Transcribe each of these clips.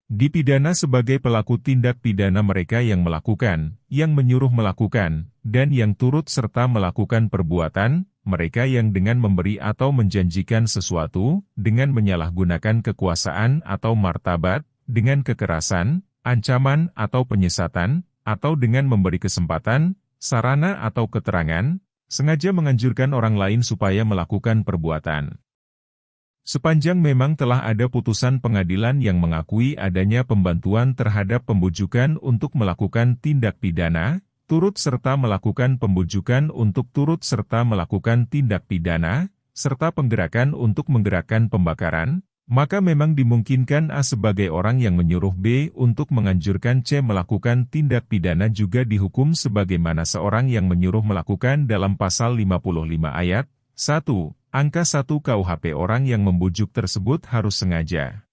Dipidana sebagai pelaku tindak pidana mereka yang melakukan, yang menyuruh melakukan, dan yang turut serta melakukan perbuatan, mereka yang dengan memberi atau menjanjikan sesuatu, dengan menyalahgunakan kekuasaan atau martabat, dengan kekerasan, ancaman atau penyesatan, atau dengan memberi kesempatan, sarana atau keterangan, sengaja menganjurkan orang lain supaya melakukan perbuatan. Sepanjang memang telah ada putusan pengadilan yang mengakui adanya pembantuan terhadap pembujukan untuk melakukan tindak pidana, turut serta melakukan pembujukan untuk turut serta melakukan tindak pidana, serta penggerakan untuk menggerakkan pembakaran, maka memang dimungkinkan A sebagai orang yang menyuruh B untuk menganjurkan C melakukan tindak pidana juga dihukum sebagaimana seorang yang menyuruh melakukan dalam pasal 55 ayat 1. Angka 1 KUHP. Orang yang membujuk tersebut harus sengaja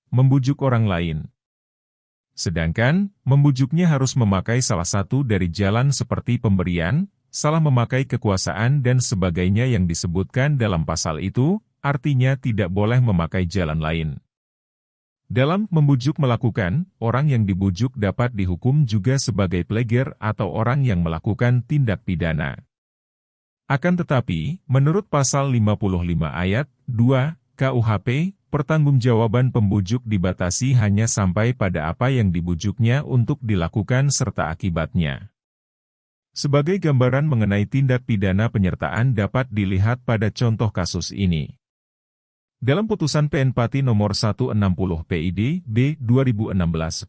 membujuk orang lain. Sedangkan, membujuknya harus memakai salah satu dari jalan seperti pemberian, salah memakai kekuasaan dan sebagainya yang disebutkan dalam pasal itu, artinya tidak boleh memakai jalan lain. Dalam membujuk melakukan, orang yang dibujuk dapat dihukum juga sebagai pleger atau orang yang melakukan tindak pidana. Akan tetapi, menurut pasal 55 ayat 2 KUHP, pertanggungjawaban pembujuk dibatasi hanya sampai pada apa yang dibujuknya untuk dilakukan serta akibatnya. Sebagai gambaran mengenai tindak pidana penyertaan dapat dilihat pada contoh kasus ini. Dalam putusan PN Pati nomor 160 PID B 2016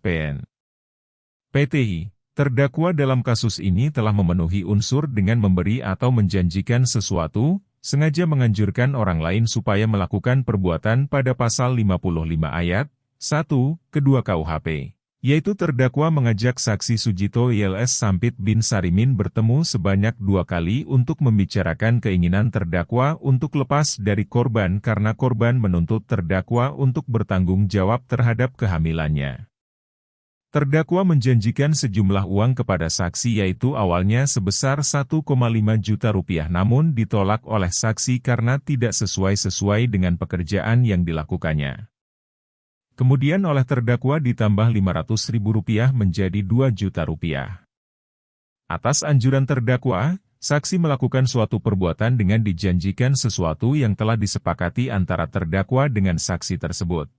PN PTI, terdakwa dalam kasus ini telah memenuhi unsur dengan memberi atau menjanjikan sesuatu, sengaja menganjurkan orang lain supaya melakukan perbuatan pada pasal 55 ayat 1, kedua KUHP, yaitu terdakwa mengajak saksi Sujito ILS Sampit bin Sarimin bertemu sebanyak 2 kali untuk membicarakan keinginan terdakwa untuk lepas dari korban karena korban menuntut terdakwa untuk bertanggung jawab terhadap kehamilannya. Terdakwa menjanjikan sejumlah uang kepada saksi yaitu awalnya sebesar 1,5 juta rupiah namun ditolak oleh saksi karena tidak sesuai dengan pekerjaan yang dilakukannya. Kemudian oleh terdakwa ditambah Rp500.000 menjadi 2 juta rupiah. Atas anjuran terdakwa, saksi melakukan suatu perbuatan dengan dijanjikan sesuatu yang telah disepakati antara terdakwa dengan saksi tersebut.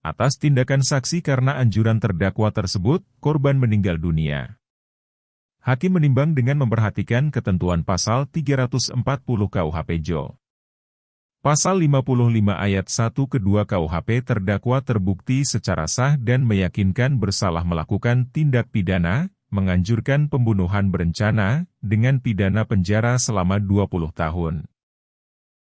Atas tindakan saksi karena anjuran terdakwa tersebut, korban meninggal dunia. Hakim menimbang dengan memperhatikan ketentuan pasal 340 KUHP JO. Pasal 55 ayat 1 kedua KUHP terdakwa terbukti secara sah dan meyakinkan bersalah melakukan tindak pidana, menganjurkan pembunuhan berencana, dengan pidana penjara selama 20 tahun.